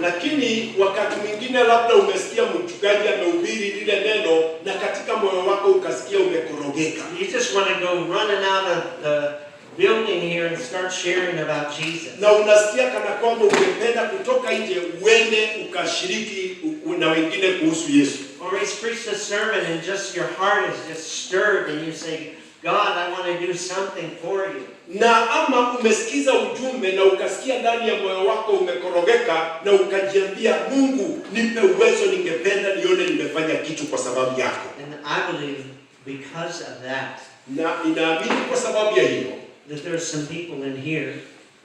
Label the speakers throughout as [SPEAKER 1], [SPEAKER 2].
[SPEAKER 1] Lakini wakati mwingine labda umesikia mchungaji amehubiri lile neno na katika moyo wako ukasikia umekorogeka.
[SPEAKER 2] You just want to go running out of the building here and start sharing about Jesus.
[SPEAKER 1] Na unasikia kana kwamba ungependa kutoka nje uende ukashiriki na wengine kuhusu Yesu.
[SPEAKER 2] Or he's preached a sermon and just your heart is just stirred and you say, God, I want to do something for you.
[SPEAKER 1] Na ama umesikiza ujumbe na ukasikia ndani ya moyo wako umekorogeka na ukajiambia, Mungu nipe uwezo, ningependa nione nimefanya kitu kwa sababu yako.
[SPEAKER 2] And I believe because of that,
[SPEAKER 1] na ninaamini kwa sababu ya hiyo,
[SPEAKER 2] that there are some people in here,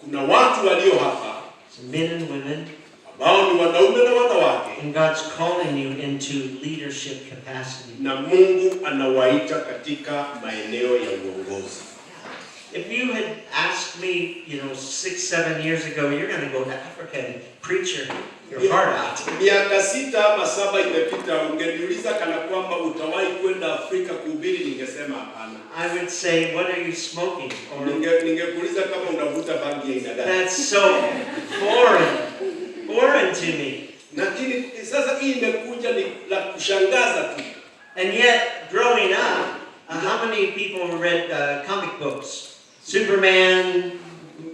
[SPEAKER 1] kuna watu walio hapa,
[SPEAKER 2] some men and women,
[SPEAKER 1] ambao ni wanaume na wanawake,
[SPEAKER 2] and God's calling you into leadership capacity.
[SPEAKER 1] Na Mungu anawaita katika maeneo ya uongozi.
[SPEAKER 2] If you had asked me, 6-7 years ago, you're going to go to Africa and preach your heart out.
[SPEAKER 1] Miaka 6 ama 7 imepita, ungeniuliza kana kwamba utawahi kwenda Afrika kuhubiri, ningesema hapana.
[SPEAKER 2] I would say, what are you smoking?
[SPEAKER 1] Or ningekuuliza kama unavuta bangi aina gani.
[SPEAKER 2] That's so foreign to me.
[SPEAKER 1] Lakini sasa hii imekuja ni la kushangaza tu.
[SPEAKER 2] And yet, growing up, how many people read comic books? Superman,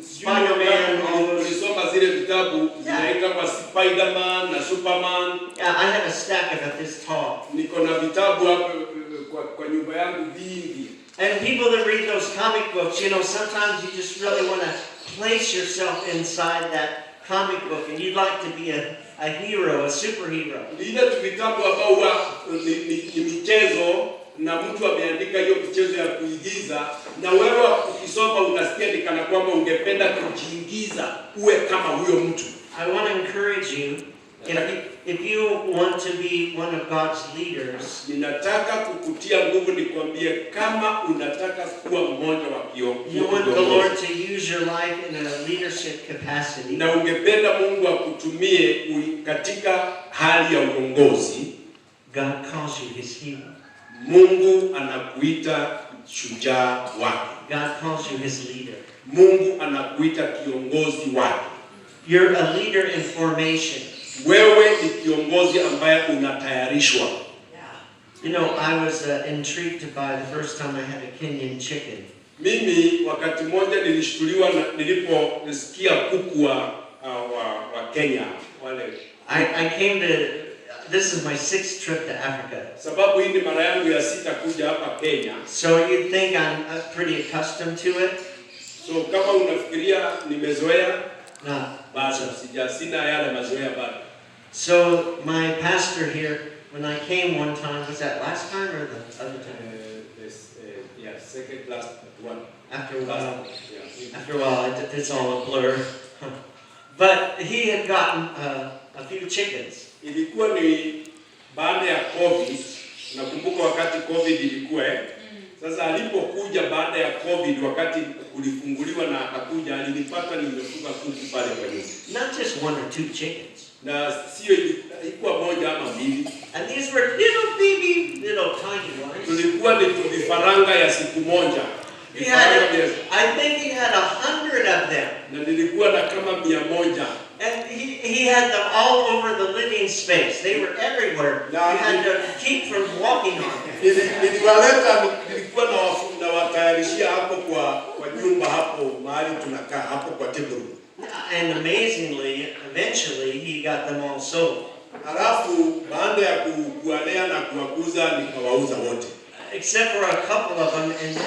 [SPEAKER 2] Spider-Man, all those.
[SPEAKER 1] Ulisoma zile vitabu zinaitwa kwa Spider-Man na Superman.
[SPEAKER 2] Yeah, I have a stack about this tall.
[SPEAKER 1] Niko na vitabu hapo kwa nyumba yangu vingi.
[SPEAKER 2] And people that read those comic books, sometimes you just really want to place yourself inside that comic book and you'd like to be a hero, a superhero.
[SPEAKER 1] Ile vitabu ambao ni michezo na mtu ameandika hiyo michezo ya kuigiza, na wewe ukisoma unasikia ni kana kwamba ungependa kujiingiza uwe kama huyo mtu.
[SPEAKER 2] I want to encourage you, if you want to be one of God's leaders,
[SPEAKER 1] ninataka kukutia nguvu nikwambie, kama unataka kuwa mmoja wa kiongozi,
[SPEAKER 2] you want the Lord to use your life in a leadership capacity,
[SPEAKER 1] na ungependa Mungu akutumie katika hali ya uongozi,
[SPEAKER 2] God calls you his hero.
[SPEAKER 1] Mungu anakuita shujaa wake.
[SPEAKER 2] God calls you his leader.
[SPEAKER 1] Mungu anakuita kiongozi wake.
[SPEAKER 2] You're a leader in formation.
[SPEAKER 1] Wewe ni kiongozi ambaye unatayarishwa.
[SPEAKER 2] I was intrigued by the first time I had a Kenyan chicken.
[SPEAKER 1] Mimi wakati mmoja nilishtuliwa niliposikia kuku wa Kenya wale.
[SPEAKER 2] I came to This is my 6th trip to Africa.
[SPEAKER 1] Sababu hii ni mara yangu ya 6 kuja hapa Kenya.
[SPEAKER 2] So you think I'm pretty accustomed to it?
[SPEAKER 1] So kama unafikiria nimezoea?
[SPEAKER 2] No.
[SPEAKER 1] Basi sina yale mazoea bado.
[SPEAKER 2] So my pastor here, when I came one time, was that last time or the other time?
[SPEAKER 1] Second last one.
[SPEAKER 2] After a while. Yeah. After a while, it's all a blur. But he had gotten a few chickens.
[SPEAKER 1] Ilikuwa ni baada ya COVID. Nakumbuka wakati COVID ilikuwa. Sasa alipokuja baada ya COVID, wakati kulifunguliwa na akakuja, alinipata nimefuga kuku pale kwa nyumba.
[SPEAKER 2] Not just 1 or 2 chickens.
[SPEAKER 1] Na sio ilikuwa moja ama mbili.
[SPEAKER 2] And these were little tiny ones.
[SPEAKER 1] Tulikuwa ni vifaranga ya siku moja.
[SPEAKER 2] I think he had 100 of them.
[SPEAKER 1] Na nilikuwa na kama 100.
[SPEAKER 2] And he had them all over the living space. They were everywhere. You had to keep from walking on them.
[SPEAKER 1] Nilikuwa na watayarishia hapo kwa nyumba hapo mahali tunakaa hapo kwa table.
[SPEAKER 2] And amazingly, eventually he got them all sold.
[SPEAKER 1] Alafu baada ya kuwalea na kuwakuza nikawauza wote.
[SPEAKER 2] Except for a couple of them, and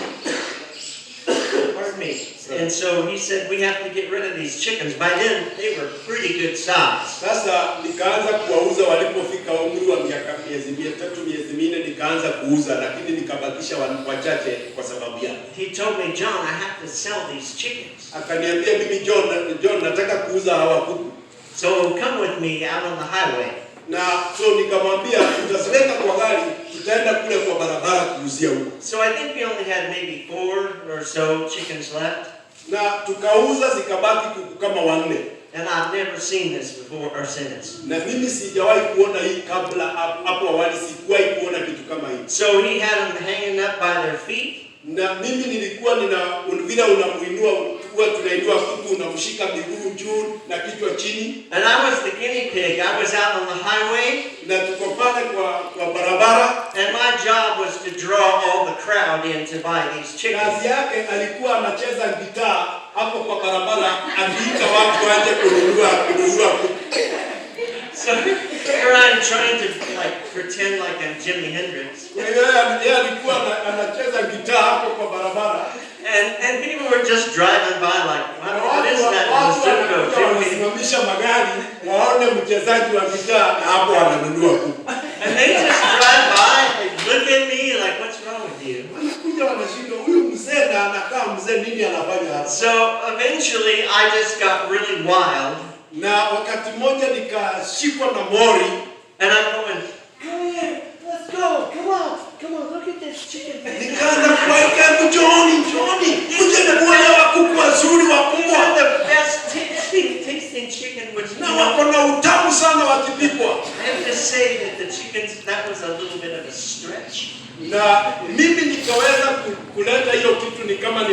[SPEAKER 2] pardon me. And so he said, we have to get rid of these chickens. By then, they were pretty good size.
[SPEAKER 1] Sasa nikaanza kuwauza walipofika umri wa miezi 3 miezi 4 nikaanza kuuza, lakini nikabakisha wachache kwa sababu ya.
[SPEAKER 2] He told me, John, I have to sell these chickens.
[SPEAKER 1] Akaniambia mimi John nataka kuuza hawa kuku.
[SPEAKER 2] So come with me out on the highway.
[SPEAKER 1] Na so nikamwambia tutazileta kwa gari, tutaenda kule kwa barabara kuuzia huko.
[SPEAKER 2] So I think we only had maybe 4 or so chickens left.
[SPEAKER 1] Na tukauza zikabaki kuku kama 4.
[SPEAKER 2] And I've never seen this before or since.
[SPEAKER 1] Na mimi sijawahi kuona hii kabla, hapo awali sikuwahi kuona kitu kama hii.
[SPEAKER 2] So he had them hanging up by their feet.
[SPEAKER 1] Na mimi nilikuwa vile unamuinua huwa tunainua kuku, unamshika miguu juu na kichwa chini.
[SPEAKER 2] And I was the guinea pig. I was out on the highway.
[SPEAKER 1] Na tuko pale kwa barabara.
[SPEAKER 2] And my job was to draw all the crowd in to buy these chickens.
[SPEAKER 1] Kazi yake alikuwa anacheza gitaa hapo kwa barabara, akiita watu waje kununua kuku.
[SPEAKER 2] So here I'm trying to like pretend like I'm Jimi Hendrix.
[SPEAKER 1] Yeye alikuwa anacheza gitaa hapo kwa barabara.
[SPEAKER 2] And people were just driving by like, what is that?
[SPEAKER 1] Wanasimamisha magari waone mchezaji wa gitaa na hapo wananunua kuku.
[SPEAKER 2] And they just drive by and look at me like, what's wrong with you?
[SPEAKER 1] Wanakuja wanashindwa, huyu mzee na anakaa mzee, nini anafanya hapa?
[SPEAKER 2] So eventually I just got really wild.
[SPEAKER 1] Na wakati mmoja nikashikwa na mori.
[SPEAKER 2] And I'm going, come here, let's go, come on, look at this chicken.
[SPEAKER 1] Nikaanza kuwaita Johnny, kuja kuona wakuku wazuri wakubwa.
[SPEAKER 2] The best tasting chicken which
[SPEAKER 1] na wako na utamu sana wakipikwa.
[SPEAKER 2] I have to say that the chickens, that was a little bit of a stretch.
[SPEAKER 1] Na mimi nikaweza kuleta hiyo kitu ni kama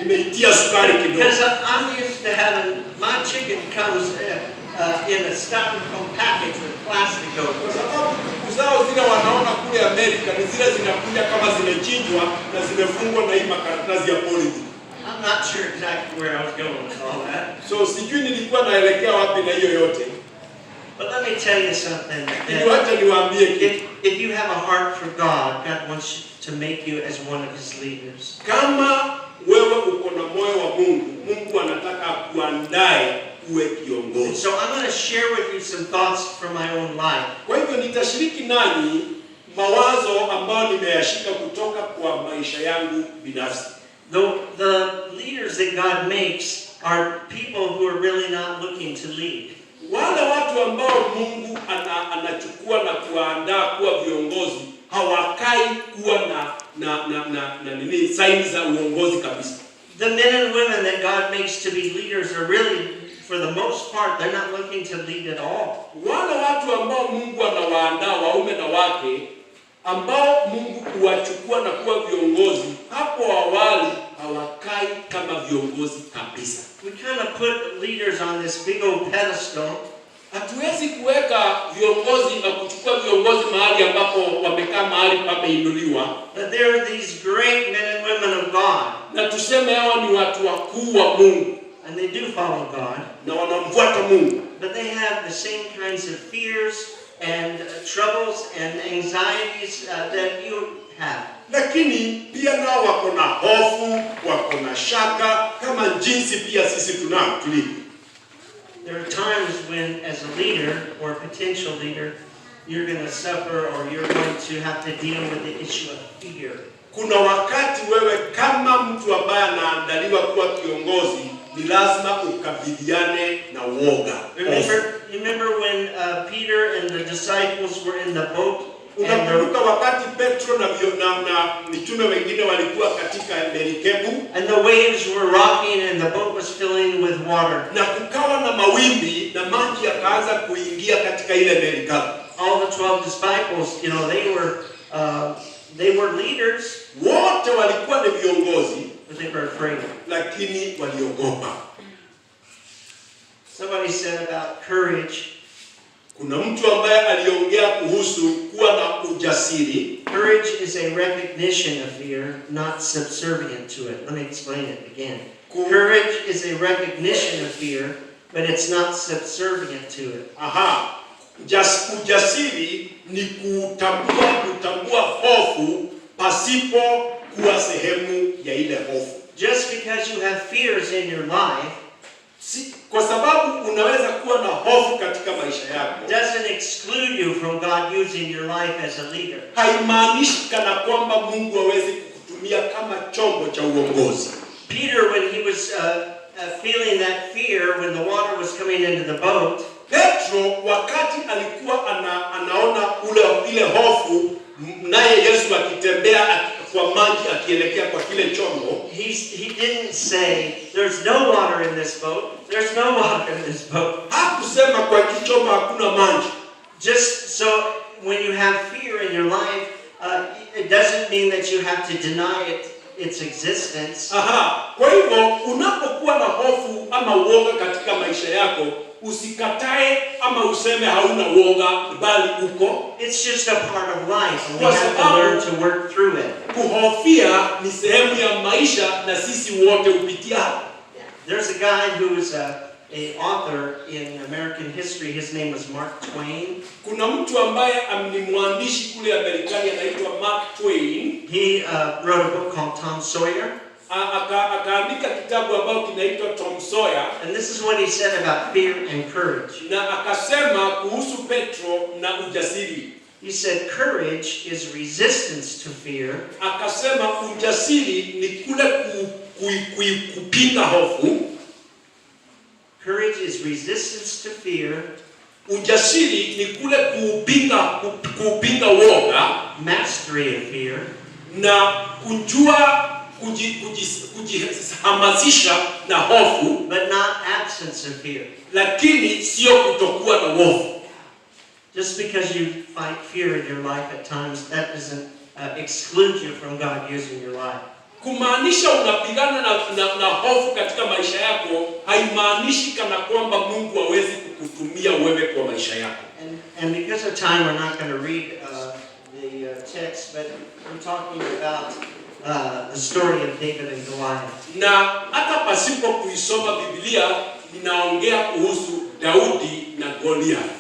[SPEAKER 1] nimeitia sukari kidogo.
[SPEAKER 2] Because I'm used to having my chicken comes in a styrofoam package with plastic over.
[SPEAKER 1] Kwa sababu kuku zao zile wanaona kule Amerika ni zile zinakuja kama zimechinjwa na zimefungwa na hii makaratasi ya polythene.
[SPEAKER 2] I'm not sure exactly where I was going with all that.
[SPEAKER 1] So sijui nilikuwa naelekea wapi na hiyo yote.
[SPEAKER 2] But let me tell you something.
[SPEAKER 1] Niwache niwaambie kitu.
[SPEAKER 2] If you have a heart for God, God wants to make you as one of His leaders.
[SPEAKER 1] Kama wewe uko na moyo wa Mungu, Mungu anataka kuandae uwe kiongozi.
[SPEAKER 2] So I'm going to share with you some thoughts from my own life.
[SPEAKER 1] Kwa hivyo nitashiriki nanyi mawazo ambayo nimeyashika kutoka kwa maisha yangu binafsi.
[SPEAKER 2] The leaders that God makes are people who are really not looking to lead.
[SPEAKER 1] Wale watu ambao Mungu anachukua na kuandaa kuwa viongozi hawakai kuwa na nini signs za uongozi kabisa.
[SPEAKER 2] The men and women that God makes to be leaders are really, for the most part, they're not looking to lead at all.
[SPEAKER 1] Wale watu ambao Mungu anawaandaa waume na wake ambao Mungu huwachukua na kuwa viongozi hapo awali hawakai kama viongozi kabisa.
[SPEAKER 2] We kind of put leaders on this big old pedestal.
[SPEAKER 1] Hatuwezi kuweka viongozi na kuchukua viongozi mahali ambapo wamekaa mahali pameinuliwa.
[SPEAKER 2] But there are these great men and women of God.
[SPEAKER 1] Na tuseme hao ni watu wakuu wa Mungu.
[SPEAKER 2] And they do follow God.
[SPEAKER 1] Na wanamfuata Mungu.
[SPEAKER 2] But they have the same kinds of fears and troubles and anxieties that you have.
[SPEAKER 1] Lakini pia nao wako na hofu, wako na shaka kama jinsi pia sisi tunao tulivyo.
[SPEAKER 2] There are times when, as a leader or a potential leader, you're going to suffer or you're going to have to deal with the issue of fear.
[SPEAKER 1] Kuna wakati wewe kama mtu ambaye anaandaliwa kuwa kiongozi ni lazima ukabiliane na woga.
[SPEAKER 2] Remember when Peter and the disciples were in the boat?
[SPEAKER 1] Unakumbuka wakati Petro na mitume wengine walikuwa katika merikebu
[SPEAKER 2] and the waves were rocking and the boat was filling with water.
[SPEAKER 1] Na kukawa na mawimbi na maji yakaanza kuingia katika ile merikebu.
[SPEAKER 2] All the 12 disciples, you know, they were leaders.
[SPEAKER 1] Wote walikuwa ni viongozi,
[SPEAKER 2] but they were afraid.
[SPEAKER 1] Lakini waliogopa.
[SPEAKER 2] Somebody said about courage.
[SPEAKER 1] Kuna mtu ambaye aliongea kuhusu kuwa na ujasiri.
[SPEAKER 2] Courage is a recognition of fear, not subservient to it. Let me explain it again. Courage is a recognition of fear, but it's not subservient to it.
[SPEAKER 1] Aha. Ujasiri ni kutambua hofu pasipo kuwa sehemu ya ile hofu.
[SPEAKER 2] Just because you have fears in your life,
[SPEAKER 1] kwa sababu unaweza kuwa na hofu katika maisha yako,
[SPEAKER 2] doesn't exclude you from God using your life as a leader.
[SPEAKER 1] Haimaanishi kana kwamba Mungu hawezi kukutumia kama chombo cha uongozi.
[SPEAKER 2] Peter, when he was feeling that fear when the water was coming into the boat,
[SPEAKER 1] Petro wakati alikuwa anaona ile hofu naye Yesu akitembea kwa maji akielekea kwa kile chombo,
[SPEAKER 2] he didn't say there's no water in this boat. There's no water in this boat.
[SPEAKER 1] Hakusema kwa kichombo hakuna maji.
[SPEAKER 2] Just so when you have fear in your life, it doesn't mean that you have to deny it its existence.
[SPEAKER 1] Aha, kwa hivyo unapokuwa na hofu ama uoga katika maisha yako, usikatae ama useme hauna uoga, bali uko.
[SPEAKER 2] It's just a part of life, and we have to learn to work through it.
[SPEAKER 1] Kuhofia ni sehemu ya maisha na sisi wote hupitia.
[SPEAKER 2] There's a guy who was an author in American history. His name was Mark Twain.
[SPEAKER 1] Kuna mtu ambaye ni mwandishi kule Marekani anaitwa Mark Twain.
[SPEAKER 2] He wrote a book called Tom Sawyer.
[SPEAKER 1] Akaandika kitabu ambao kinaitwa Tom Sawyer.
[SPEAKER 2] And this is what he said about fear and courage.
[SPEAKER 1] Na akasema kuhusu Petro na ujasiri.
[SPEAKER 2] He said courage is resistance to fear.
[SPEAKER 1] Akasema ujasiri ni kule kupinga hofu.
[SPEAKER 2] Courage is resistance to fear.
[SPEAKER 1] Ujasiri ni kule kupinga woga.
[SPEAKER 2] Mastery of fear.
[SPEAKER 1] Na kujua kujihamasisha na hofu,
[SPEAKER 2] but not absence of fear.
[SPEAKER 1] Lakini sio kutokuwa na hofu.
[SPEAKER 2] Just because you fight fear in your life at times, that doesn't exclude you from God using your life.
[SPEAKER 1] Kumaanisha unapigana na hofu katika maisha yako haimaanishi kana kwamba Mungu hawezi kukutumia wewe kwa maisha yako.
[SPEAKER 2] And because of time, we're not going to read the text, but we're talking about the story of David and Goliath.
[SPEAKER 1] Na hata pasipo kuisoma Biblia, ninaongea kuhusu Daudi na Goliath.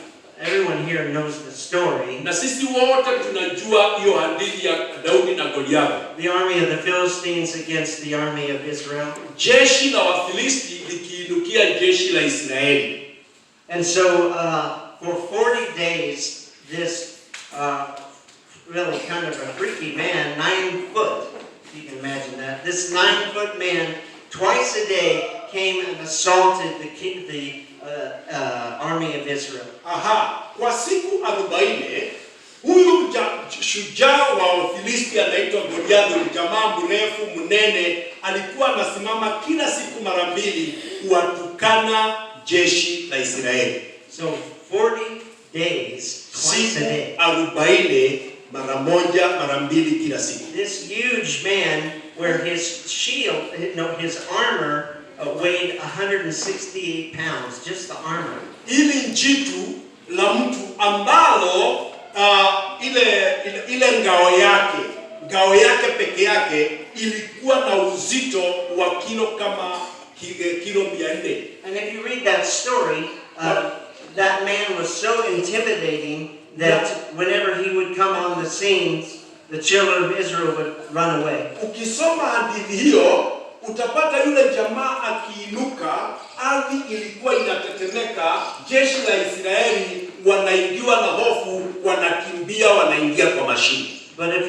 [SPEAKER 2] Everyone here knows the story.
[SPEAKER 1] Na sisi wote tunajua hiyo hadithi ya Daudi na Goliath.
[SPEAKER 2] The army of the Philistines against the army of Israel.
[SPEAKER 1] Jeshi la Wafilisti likiinukia jeshi la Israeli.
[SPEAKER 2] And so for 40 days, this really kind of a freaky man, 9 foot, if you can imagine that. This 9-foot man, twice a day, came and assaulted the army of Israel.
[SPEAKER 1] Aha, kwa siku 40 huyu shujaa wa Wafilisti anaitwa Goliath, jamaa mrefu mnene, alikuwa anasimama kila siku mara 2 kuwatukana jeshi la Israeli.
[SPEAKER 2] So 40 days, twice a day.
[SPEAKER 1] 40 mara 1 mara 2 kila siku.
[SPEAKER 2] This huge man, where his shield, his armor weighed 168 pounds, just the armor.
[SPEAKER 1] Ili njitu la mtu ambalo ile ngao yake peke yake ilikuwa na uzito wa kilo kama kilo 400.
[SPEAKER 2] And if you read that story, that man was so intimidating that whenever he would come on the scene, the children of Israel would run away.
[SPEAKER 1] Ukisoma hadithi hiyo, utapata yule jamaa akiinuka, ardhi ilikuwa inatetemeka, jeshi la Israeli wanaingiwa na hofu, wanakimbia, wanaingia kwa mashimo.
[SPEAKER 2] But if